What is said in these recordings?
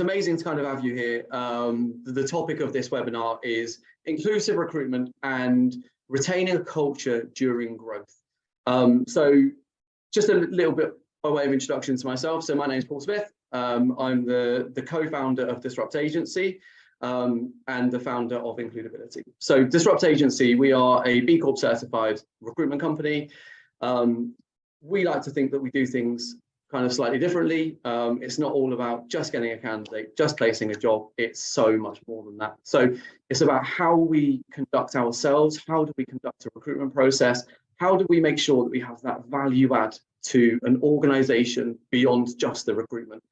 amazing to kind of have you here. The topic of this webinar is inclusive recruitment and retaining a culture during growth. So just a little bit by way of introduction to myself. So my name is Paul Smith. I'm the co-founder of Disrupt Agency and the founder of Includability. So Disrupt Agency, we are a B Corp certified recruitment company. We like to think that we do things kind of slightly differently. It's not all about just getting a candidate, just placing a job. It's so much more than that. So it's about how we conduct ourselves. How do we conduct a recruitment process? How do we make sure that we have that value add to an organization beyond just the recruitment?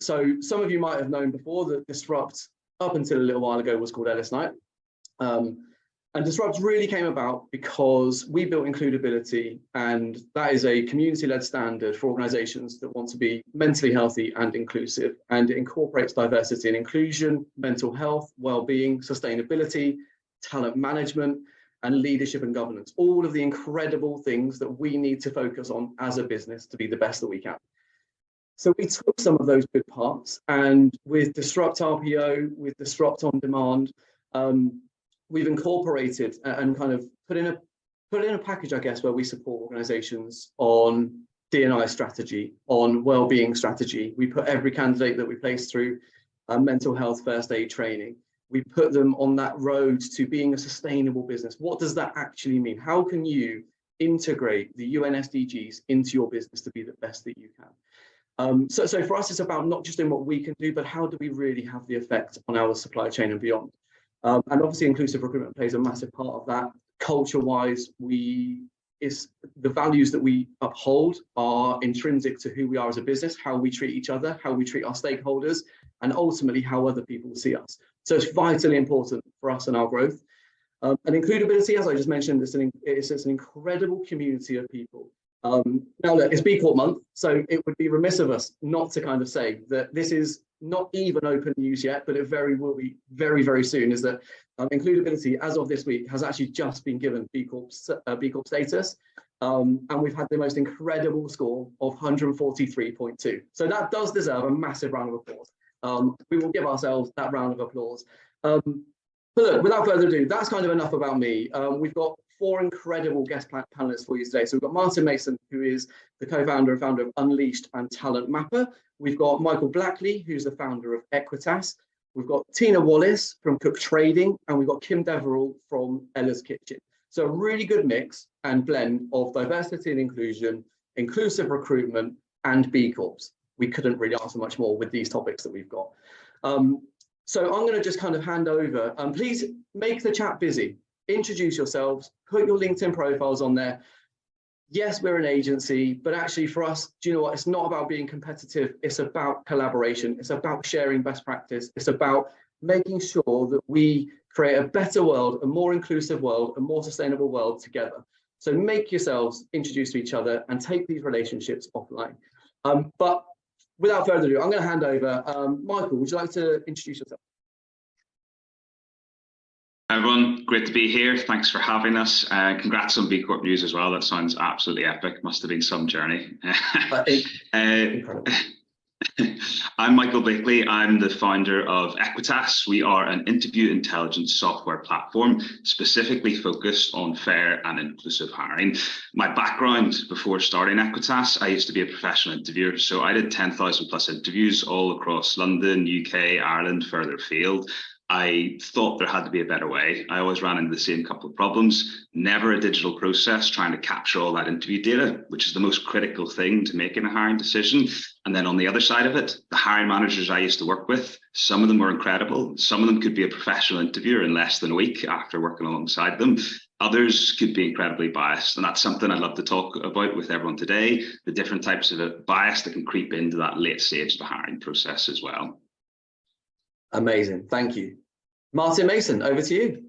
So some of you might have known before that Disrupt, up until a little while ago, was called Ellis Knight. And Disrupt really came about because we built Includability, and that is a community-led standard for organizations that want to be mentally healthy and inclusive, and it incorporates diversity and inclusion, mental health, well-being, sustainability, talent management, and leadership and governance, all of the incredible things that we need to focus on as a business to be the best that we can. So we took some of those good parts, and with Disrupt RPO, with Disrupt On Demand, we've incorporated and kind of put in a package, I guess, where we support organizations on D&I strategy, on well-being strategy. We put every candidate that we place through mental health first aid training. We put them on that road to being a sustainable business. What does that actually mean? How can you integrate the UN SDGs into your business to be the best that you can? So for us, it's about not just in what we can do, but how do we really have the effect on our supply chain and beyond? And obviously, inclusive recruitment plays a massive part of that. Culture-wise, the values that we uphold are intrinsic to who we are as a business, how we treat each other, how we treat our stakeholders, and ultimately how other people see us. So it's vitally important for us and our growth. And Includability, as I just mentioned, it's an incredible community of people. Now look, it's B Corp month, so it would be remiss of us not to kind of say that this is not even open news yet, but it very will be very, very soon, is that Includability, as of this week, has actually just been given B Corp status. And we've had the most incredible score of 143.2. So that does deserve a massive round of applause. We will give ourselves that round of applause. But look, without further ado, that's kind of enough about me. We've got 4 incredible guest panelists for you today. So we've got Martin Mason, who is the co-founder and founder of Unleashed and Talent Mapper. We've got Michael Blackley, who's the founder of Equitas. We've got Tina Wallace from Cook Trading, and we've got Kim Deverell from Ella's Kitchen. So a really good mix and blend of diversity and inclusion, inclusive recruitment, and B Corps. We couldn't really ask for much more with these topics that we've got. So I'm going to just kind of hand over. Please make the chat busy. Introduce yourselves, put your LinkedIn profiles on there. Yes, we're an agency, but actually for us, do you know what? It's not about being competitive. It's about collaboration. It's about sharing best practice. It's about making sure that we create a better world, a more inclusive world, a more sustainable world together. So make yourselves introduce to each other and take these relationships offline. But without further ado, I'm going to hand over. Michael, would you like to introduce yourself? Everyone, great to be here. Thanks for having us. Congrats on B Corp News as well. That sounds absolutely epic. Must have been some journey. I'm Michael Blakely. I'm the founder of Equitas. We are an interview intelligence software platform specifically focused on fair and inclusive hiring. My background before starting Equitas, I used to be a professional interviewer. So I did 10,000 plus interviews all across London, UK, Ireland, further afield. I thought there had to be a better way. I always ran into the same couple of problems. Never a digital process trying to capture all that interview data, which is the most critical thing to making a hiring decision. And then on the other side of it, the hiring managers I used to work with, some of them were incredible. Some of them could be a professional interviewer in less than a week after working alongside them. Others could be incredibly biased. And that's something I'd love to talk about with everyone today, the different types of bias that can creep into that late stage of the hiring process as well. Amazing. Thank you. Martin Mason, over to you.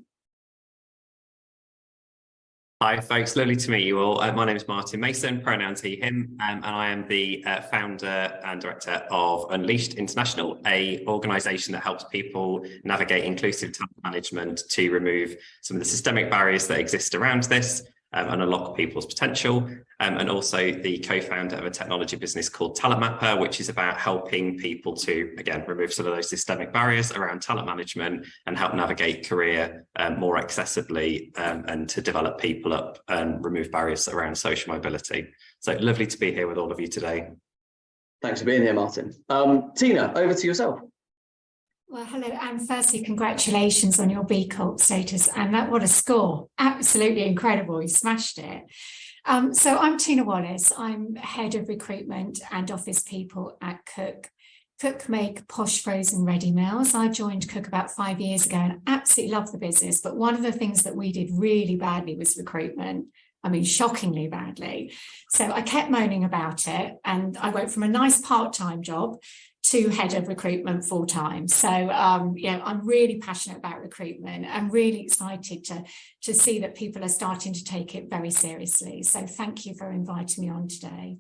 Hi, folks. Lovely to meet you all. My name is Martin Mason, pronouns he, him, and I am the founder and director of Unleashed International, an organisation that helps people navigate inclusive talent management to remove some of the systemic barriers that exist around this. and unlock people's potential. And also the co-founder of a technology business called Talent Mapper, which is about helping people to, again, remove some of those systemic barriers around talent management and help navigate career more accessibly, and to develop people up and remove barriers around social mobility. So lovely to be here with all of you today. Thanks for being here, Martin. Tina, over to yourself. Well, hello, and firstly, congratulations on your B Corp status, and that, what a score. Absolutely incredible, you smashed it. So I'm Tina Wallace. I'm head of recruitment and office people at Cook. Cook make posh frozen ready meals. I joined Cook about 5 years ago and absolutely love the business, but one of the things that we did really badly was recruitment. I mean, shockingly badly. So I kept moaning about it, and I went from a nice part-time job to head of recruitment full-time. So, I'm really passionate about recruitment. I'm really excited to see that people are starting to take it very seriously. So thank you for inviting me on today.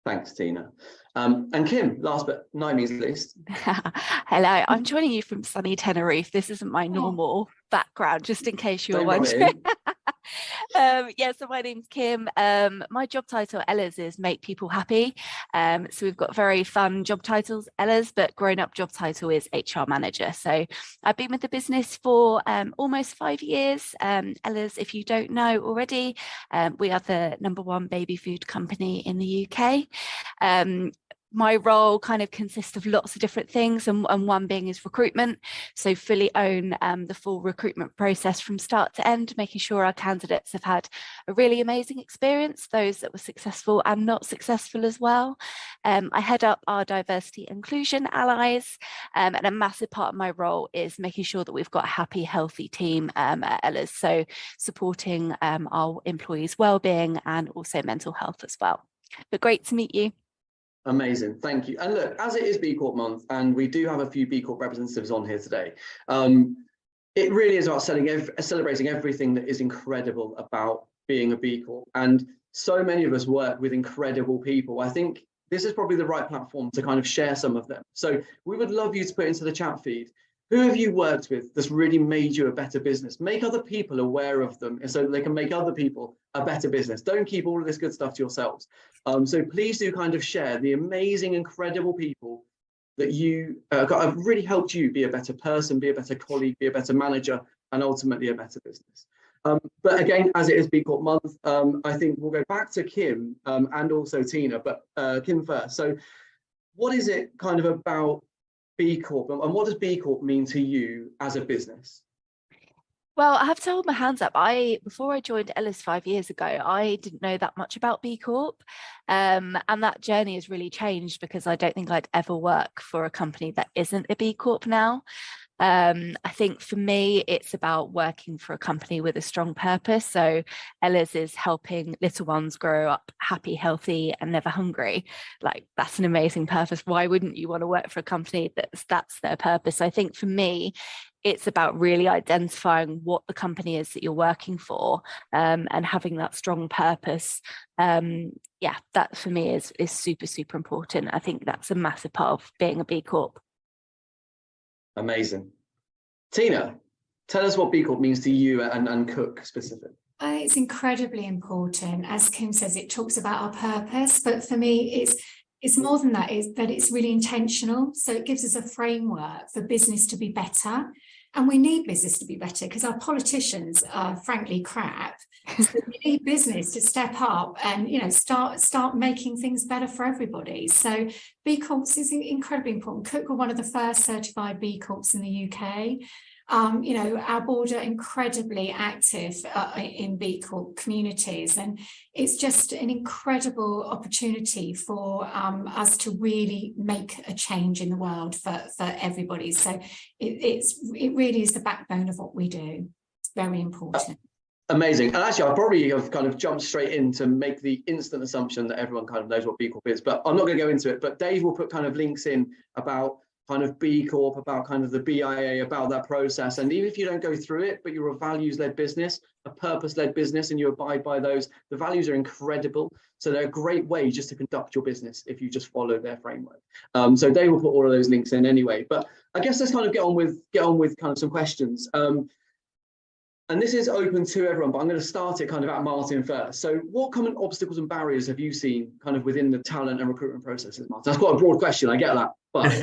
Thanks, Tina. And Kim, last but not least. Hello, I'm joining you from sunny Tenerife. This isn't my normal background, just in case you were wondering. So my name's Kim. My job title at Ella's is Make People Happy. So we've got very fun job titles, Ella's, but grown-up job title is HR Manager. So I've been with the business for almost 5 years. Ella's, if you don't know already, we are the #1 baby food company in the UK. My role kind of consists of lots of different things, and one being is recruitment. So fully own the full recruitment process from start to end, making sure our candidates have had a really amazing experience, those that were successful and not successful as well. I head up our diversity inclusion allies, and a massive part of my role is making sure that we've got a happy, healthy team at Ella's. So supporting our employees' wellbeing and also mental health as well. But great to meet you. Amazing, thank you. And look, as it is B Corp month, and we do have a few B Corp representatives on here today, it really is about celebrating everything that is incredible about being a B Corp. And so many of us work with incredible people. I think this is probably the right platform to kind of share some of them. So we would love you to put into the chat feed, who have you worked with that's really made you a better business? Make other people aware of them so they can make other people a better business. Don't keep all of this good stuff to yourselves. So please do kind of share the amazing, incredible people that you have really helped you be a better person, be a better colleague, be a better manager, and ultimately a better business. But again, as it is B Corp month, I think we'll go back to Kim and also Tina, but Kim first. So what is it kind of about B Corp, and what does B Corp mean to you as a business? Well, I have to hold my hands up. Before I joined Ella's 5 years ago, I didn't know that much about B Corp. And that journey has really changed because I don't think I'd ever work for a company that isn't a B Corp now. I think for me, it's about working for a company with a strong purpose. So Ella's is helping little ones grow up happy, healthy, and never hungry. Like, that's an amazing purpose. Why wouldn't you want to work for a company that's their purpose? So I think for me, it's about really identifying what the company is that you're working for, and having that strong purpose. That for me is super, super important. I think that's a massive part of being a B Corp. Amazing. Tina, tell us what B Corp means to you and Cook specifically. It's incredibly important. As Kim says, it talks about our purpose, but for me, it's more than that. It's really intentional. So it gives us a framework for business to be better. And we need business to be better because our politicians are frankly crap. So we need business to step up and start making things better for everybody. So B Corps is incredibly important. Cook were one of the first certified B Corps in the UK. Our board are incredibly active in B Corp communities, and it's just an incredible opportunity for us to really make a change in the world for everybody. So it really is the backbone of what we do. It's very important. Amazing. And actually, I probably have kind of jumped straight in to make the instant assumption that everyone kind of knows what B Corp is, but I'm not going to go into it. But Dave will put kind of links in about kind of B Corp, about kind of the BIA, about that process. And even if you don't go through it, but you're a values-led business, a purpose-led business, and you abide by those, the values are incredible. So they're a great way just to conduct your business if you just follow their framework. So Dave will put all of those links in anyway. But I guess let's kind of get on with kind of some questions. and this is open to everyone, but I'm going to start it kind of at Martin first. So what common obstacles and barriers have you seen kind of within the talent and recruitment processes, Martin? That's quite a broad question, I get that, but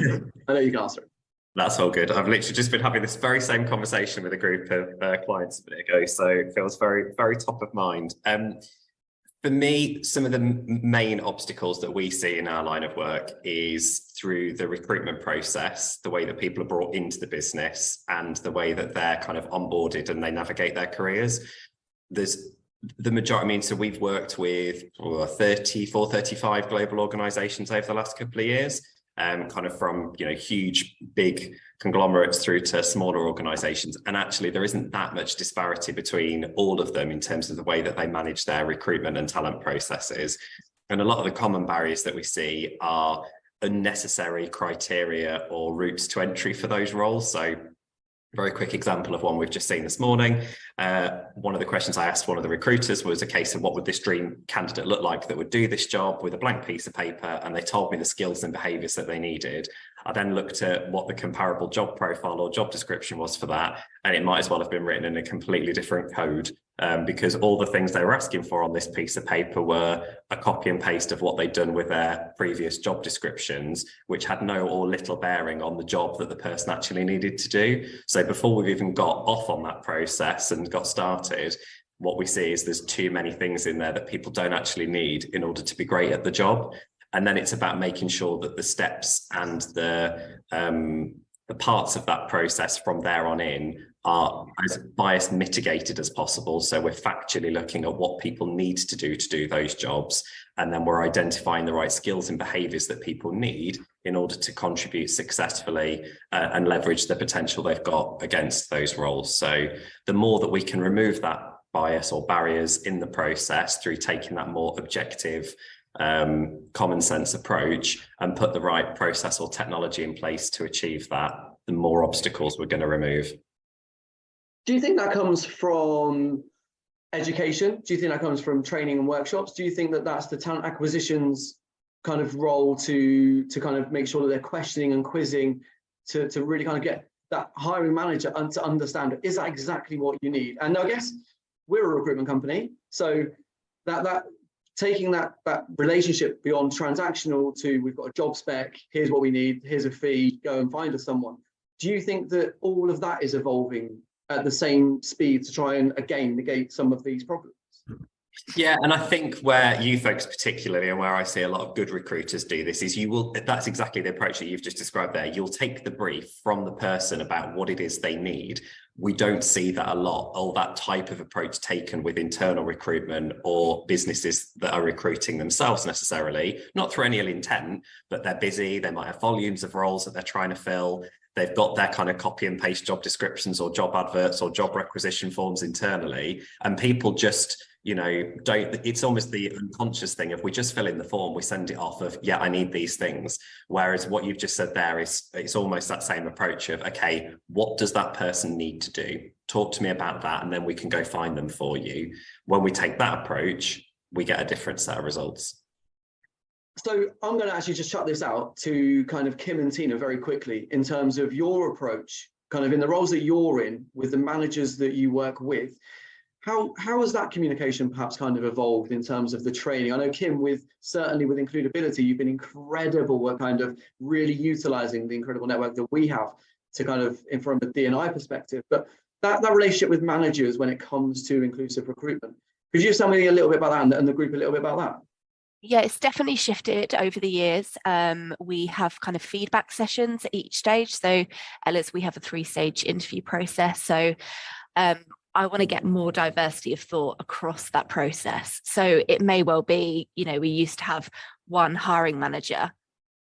I know you can answer it. That's all good. I've literally just been having this very same conversation with a group of clients a minute ago, so it feels very, very top of mind. For me, some of the main obstacles that we see in our line of work is through the recruitment process, the way that people are brought into the business and the way that they're kind of onboarded and they navigate their careers. There's the majority, I mean, so we've worked with 34, 35 global organizations over the last couple of years, kind of from, you know, huge, big conglomerates through to smaller organizations. And actually there isn't that much disparity between all of them in terms of the way that they manage their recruitment and talent processes. And a lot of the common barriers that we see are unnecessary criteria or routes to entry for those roles. So very quick example of one we've just seen this morning. One of the questions I asked one of the recruiters was a case of what would this dream candidate look like that would do this job with a blank piece of paper, and they told me the skills and behaviours that they needed. I then looked at what the comparable job profile or job description was for that, and it might as well have been written in a completely different code, because all the things they were asking for on this piece of paper were a copy and paste of what they'd done with their previous job descriptions, which had no or little bearing on the job that the person actually needed to do. So before we've even got off on that process and got started, what we see is there's too many things in there that people don't actually need in order to be great at the job. And then it's about making sure that the steps and the parts of that process from there on in are as bias mitigated as possible. So we're factually looking at what people need to do those jobs, and then we're identifying the right skills and behaviours that people need in order to contribute successfully and leverage the potential they've got against those roles. So the more that we can remove that bias or barriers in the process through taking that more objective, common sense approach and put the right process or technology in place to achieve that, the more obstacles we're going to remove. Do you think that comes from education? Do you think that comes from training and workshops? Do you think that that's the talent acquisition's kind of role to kind of make sure that they're questioning and quizzing to really kind of get that hiring manager to understand, is that exactly what you need? And I guess we're a recruitment company, so that taking that relationship beyond transactional to we've got a job spec, here's what we need, here's a fee, go and find us someone. Do you think that all of that is evolving at the same speed to try and again negate some of these problems? Yeah, and I think where you folks particularly, and where I see a lot of good recruiters do this, is that's exactly the approach that you've just described there. You'll take the brief from the person about what it is they need. We don't see that a lot, or that type of approach taken with internal recruitment or businesses that are recruiting themselves necessarily, not through any ill intent, but they're busy, they might have volumes of roles that they're trying to fill. They've got their kind of copy and paste job descriptions or job adverts or job requisition forms internally, and people just, you know, it's almost the unconscious thing. If we just fill in the form, we send it off of, yeah, I need these things. Whereas what you've just said there is, it's almost that same approach of, okay, what does that person need to do? Talk to me about that, and then we can go find them for you. When we take that approach, we get a different set of results. So I'm going to actually just chuck this out to kind of Kim and Tina very quickly in terms of your approach, kind of in the roles that you're in with the managers that you work with. How has that communication perhaps kind of evolved in terms of the training? I know, Kim, certainly with includability, you've been incredible at kind of really utilising the incredible network that we have to kind of, from a D&I perspective, but that relationship with managers when it comes to inclusive recruitment. Could you tell me a little bit about that and the group a little bit about that? Yeah, it's definitely shifted over the years. We have kind of feedback sessions at each stage. So Ella's, we have a 3-stage interview process. So I want to get more diversity of thought across that process. So it may well be, you know, we used to have one hiring manager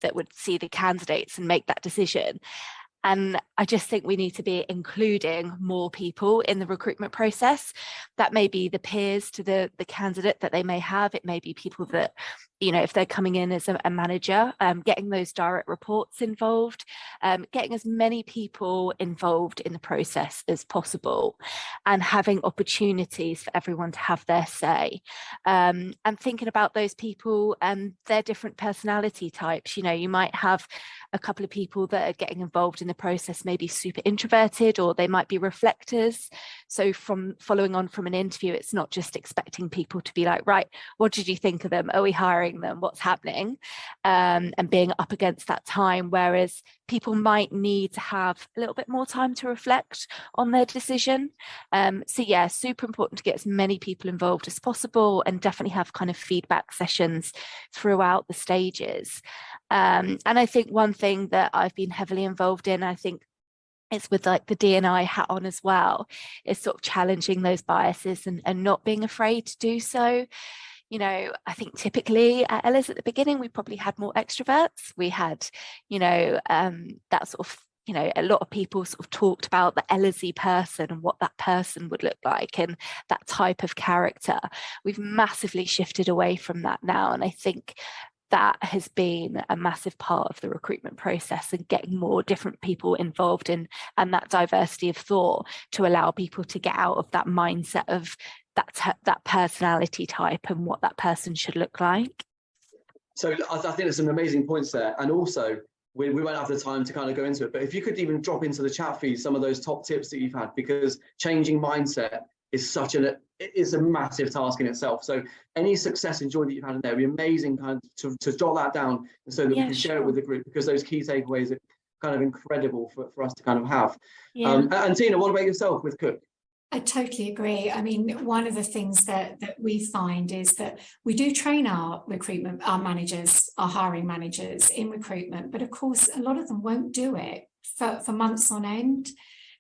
that would see the candidates and make that decision. And I just think we need to be including more people in the recruitment process. That may be the peers to the candidate that they may have. It may be people that, you know, if they're coming in as a manager, getting those direct reports involved, getting as many people involved in the process as possible, and having opportunities for everyone to have their say. And thinking about those people and their different personality types. You know, you might have a couple of people that are getting involved in the process, maybe super introverted, or they might be reflectors. So from following on from an interview, it's not just expecting people to be like, right, what did you think of them? Are we hiring them? What's happening? And being up against that time, whereas people might need to have a little bit more time to reflect on their decision. So yeah, super important to get as many people involved as possible, and definitely have kind of feedback sessions throughout the stages. And I think one thing that I've been heavily involved in, I think it's with like the D&I hat on as well, is sort of challenging those biases and not being afraid to do so. You know, I think typically at Ella's at the beginning, we probably had more extroverts. We had, you know, that sort of, you know, a lot of people sort of talked about the Ella's-y person and what that person would look like and that type of character. We've massively shifted away from that now. And I think that has been a massive part of the recruitment process, and getting more different people involved in, and that diversity of thought to allow people to get out of that mindset of that personality type and what that person should look like. So I think there's some amazing points there. And also, we won't have the time to kind of go into it, but if you could even drop into the chat feed some of those top tips that you've had, because changing mindset is it's a massive task in itself. So any success and joy that you've had in there, it'd be amazing kind of to jot that down so that we can share it with the group, because those key takeaways are kind of incredible for us to kind of have. And Tina, what about yourself with Cook? I totally agree. I mean, one of the things that we find is that we do train our managers, our hiring managers in recruitment, but of course, a lot of them won't do it for months on end.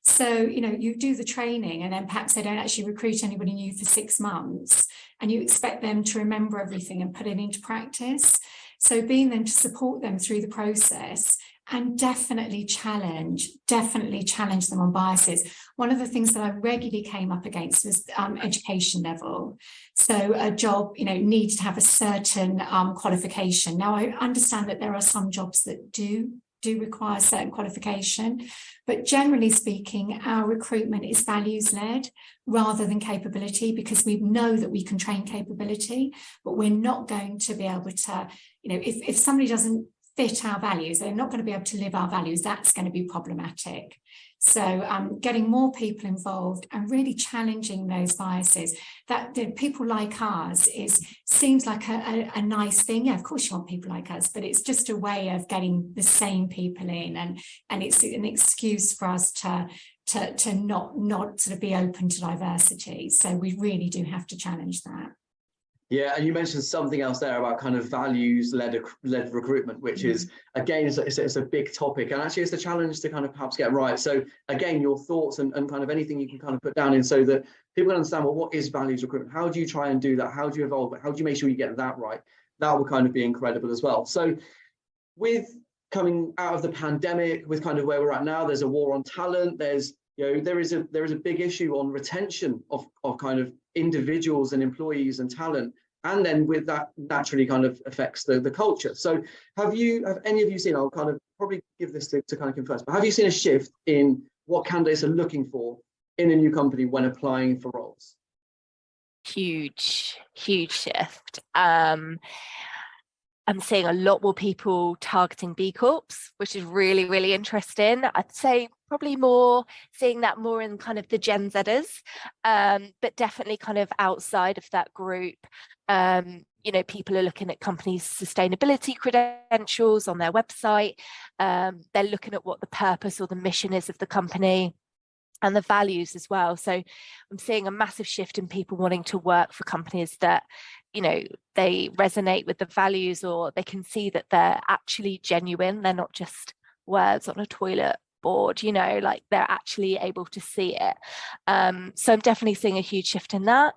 So, you know, you do the training and then perhaps they don't actually recruit anybody new for 6 months, and you expect them to remember everything and put it into practice. So being there to support them through the process, and definitely challenge them on biases. One of the things that I regularly came up against was education level. So a job, you know, needs to have a certain qualification. Now, I understand that there are some jobs that do require certain qualification, but generally speaking, our recruitment is values-led rather than capability, because we know that we can train capability, but we're not going to be able to, you know, if somebody doesn't fit our values, they're not going to be able to live our values. That's going to be problematic. So getting more people involved and really challenging those biases, that the people like us seems like a nice thing. Yeah, of course you want people like us, but it's just a way of getting the same people in, and it's an excuse for us to not sort of be open to diversity. So we really do have to challenge that. Yeah, and you mentioned something else there about kind of values-led recruitment, which is, again, it's a big topic, and actually it's a challenge to kind of perhaps get right. So again, your thoughts and kind of anything you can kind of put down in, so that people understand, well, what is values recruitment? How do you try and do that? How do you evolve it? How do you make sure you get that right? That would kind of be incredible as well. So with coming out of the pandemic, with kind of where we're at now, there's a war on talent. There's, you know, there is a big issue on retention of kind of individuals and employees and talent, and then with that naturally kind of affects the culture. So have any of you seen, I'll kind of probably give this to kind of Kim first, but have you seen a shift in what candidates are looking for in a new company when applying for roles? Huge shift. I'm seeing a lot more people targeting B Corps, which is really, really interesting. I'd say probably seeing that more in kind of the Gen Zers, but definitely kind of outside of that group. You know, people are looking at companies' sustainability credentials on their website. They're looking at what the purpose or the mission is of the company, and the values as well. So I'm seeing a massive shift in people wanting to work for companies that, you know, they resonate with the values, or they can see that they're actually genuine. They're not just words on a toilet board, you know, like they're actually able to see it. So I'm definitely seeing a huge shift in that.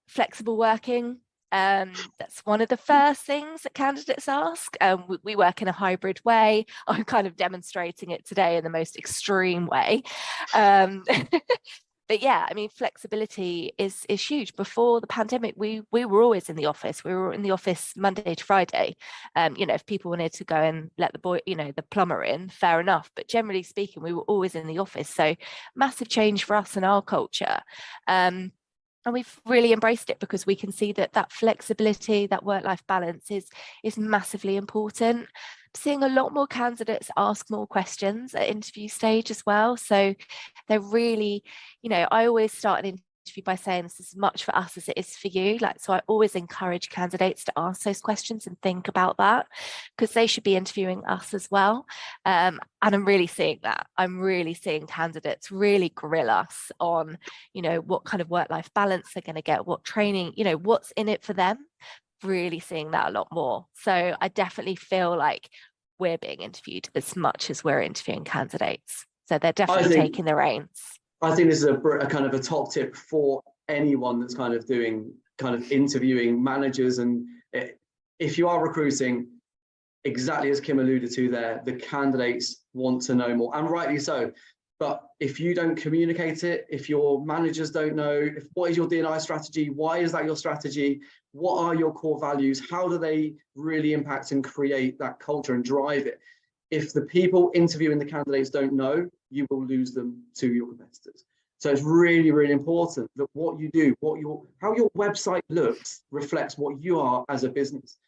Flexible working. That's one of the first things that candidates ask. We work in a hybrid way. I'm kind of demonstrating it today in the most extreme way. But yeah, I mean, flexibility is huge. Before the pandemic, we were always in the office. We were in the office Monday to Friday. You know, if people wanted to go and let the plumber in, fair enough. But generally speaking, we were always in the office. So massive change for us and our culture. And we've really embraced it, because we can see that flexibility, that work-life balance is massively important. seeing a lot more candidates ask more questions at interview stage as well. So they're really, I always start an interview by saying this is as much for us as it is for you. So I always encourage candidates to ask those questions and think about that, because they should be interviewing us as well. And I'm really seeing that. I'm really seeing candidates really grill us on, what kind of work-life balance they're going to get, what training, what's in it for them. Really seeing that a lot more. So I definitely feel like we're being interviewed as much as we're interviewing candidates. So they're definitely taking the reins. I think this is a kind of a top tip for anyone that's kind of interviewing managers. And if you are recruiting, exactly as Kim alluded to there, the candidates want to know more, and rightly so. But if you don't communicate it, if your managers don't know, what is your D&I strategy? Why is that your strategy? What are your core values? How do they really impact and create that culture and drive it? If the people interviewing the candidates don't know, you will lose them to your competitors. So it's really, really important that what you do, how your website looks reflects what you are as a business.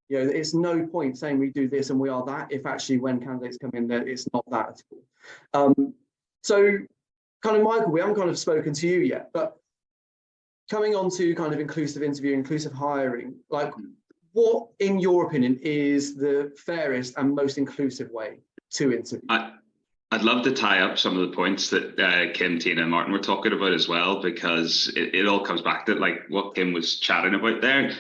It's no point saying we do this and we are that, if actually when candidates come in there, it's not that at all. So kind of, Michael, we haven't kind of spoken to you yet, but coming on to kind of inclusive interviewing, inclusive hiring, like what, in your opinion, is the fairest and most inclusive way to interview? I'd love to tie up some of the points that Kim, Tina and Martin were talking about as well, because it all comes back to like what Kim was chatting about there.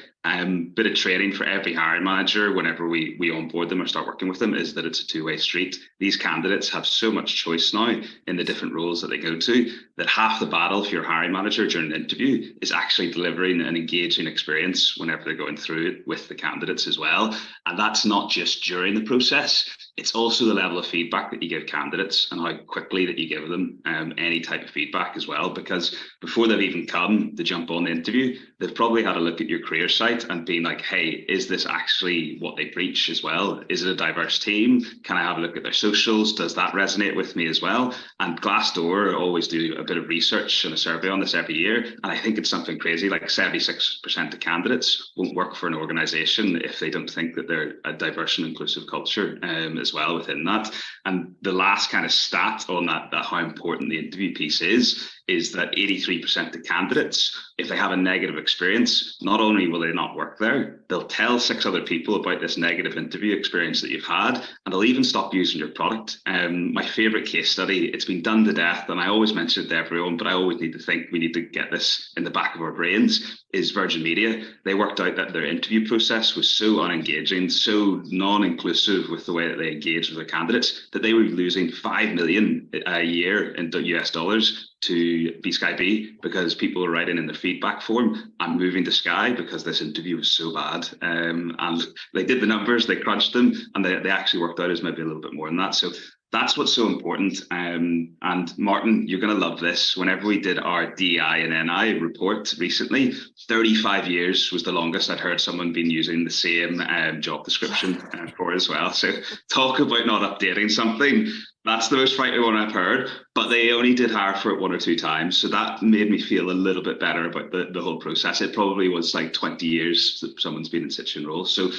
Bit of training for every hiring manager whenever we onboard them or start working with them is that it's a two-way street. These candidates have so much choice now in the different roles that they go to, that half the battle for your hiring manager during an interview is actually delivering an engaging experience whenever they're going through it with the candidates as well. And that's not just during the process, it's also the level of feedback that you give candidates and how quickly that you give them any type of feedback as well, because before they've even come to jump on the interview, they've probably had a look at your career site and being like, hey, is this actually what they preach as well? Is it a diverse team? Can I have a look at their socials? Does that resonate with me as well? And Glassdoor always do a bit of research and a survey on this every year. And I think it's something crazy, like 76% of candidates won't work for an organization if they don't think that they're a diverse and inclusive culture as well within that. And the last kind of stat on that how important the interview piece is that 83% of candidates, if they have a negative experience, not only will they not work there, they'll tell 6 other people about this negative interview experience that you've had, and they'll even stop using your product. My favorite case study, it's been done to death, and I always mention it to everyone, but I always need to think we need to get this in the back of our brains, is Virgin Media. They worked out that their interview process was so unengaging, so non-inclusive with the way that they engage with their candidates, that they were losing $5 million a year in US dollars to Sky B, because people were writing in the feedback form, I'm moving to Sky because this interview was so bad. And they did the numbers, they crunched them, and they actually worked out as maybe a little bit more than that. So that's what's so important. And Martin, you're going to love this. Whenever we did our DI and NI report recently, 35 years was the longest I'd heard someone been using the same job description for as well. So talk about not updating something. That's the most frightening one I've heard, but they only did hire for it 1 or 2 times. So that made me feel a little bit better about the whole process. It probably was like 20 years that someone's been in such a role. So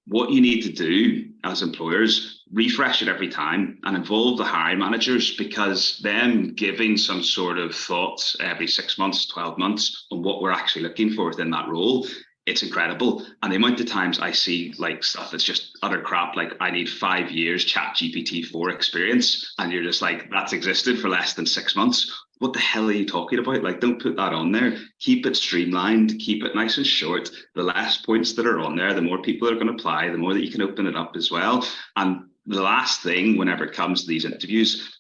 what you need to do as employers, refresh it every time and involve the hiring managers, because them giving some sort of thoughts every 6 months, 12 months on what we're actually looking for within that role, it's incredible. And the amount of times I see like stuff that's just utter crap, like I need 5 years ChatGPT-4 experience, and you're just like, that's existed for less than 6 months. What the hell are you talking about? Like, don't put that on there. Keep it streamlined, keep it nice and short. The less points that are on there, the more people are going to apply, the more that you can open it up as well. And the last thing, whenever it comes to these interviews,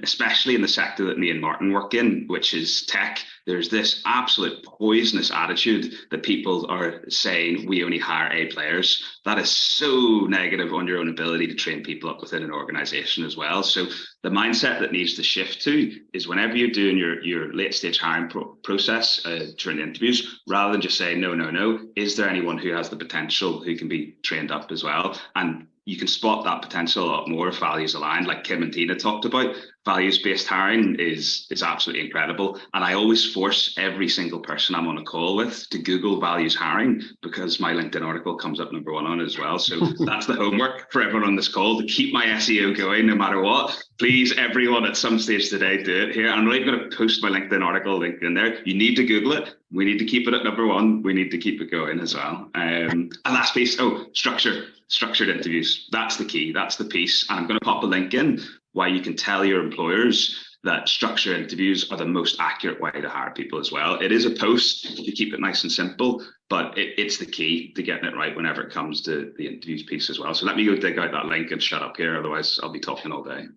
especially in the sector that me and Martin work in, which is tech, there's this absolute poisonous attitude that people are saying we only hire A players. That is so negative on your own ability to train people up within an organization as well. So the mindset that needs to shift to is whenever you're doing your late stage hiring process during the interviews, rather than just saying no, is there anyone who has the potential who can be trained up as well? And you can spot that potential a lot more if values aligned, like Kim and Tina talked about. Values-based hiring is absolutely incredible. And I always force every single person I'm on a call with to Google values hiring, because my LinkedIn article comes up number one on it as well. So that's the homework for everyone on this call, to keep my SEO going no matter what. Please, everyone at some stage today, do it here. I'm not even going to post my LinkedIn article link in there. You need to Google it. We need to keep it at number one. We need to keep it going as well. And last piece, structured interviews. That's the key. That's the piece. And I'm going to pop a link in why you can tell your employers that structured interviews are the most accurate way to hire people as well. It is a post to keep it nice and simple, but it's the key to getting it right whenever it comes to the interviews piece as well. So let me go dig out that link and shut up here. Otherwise, I'll be talking all day.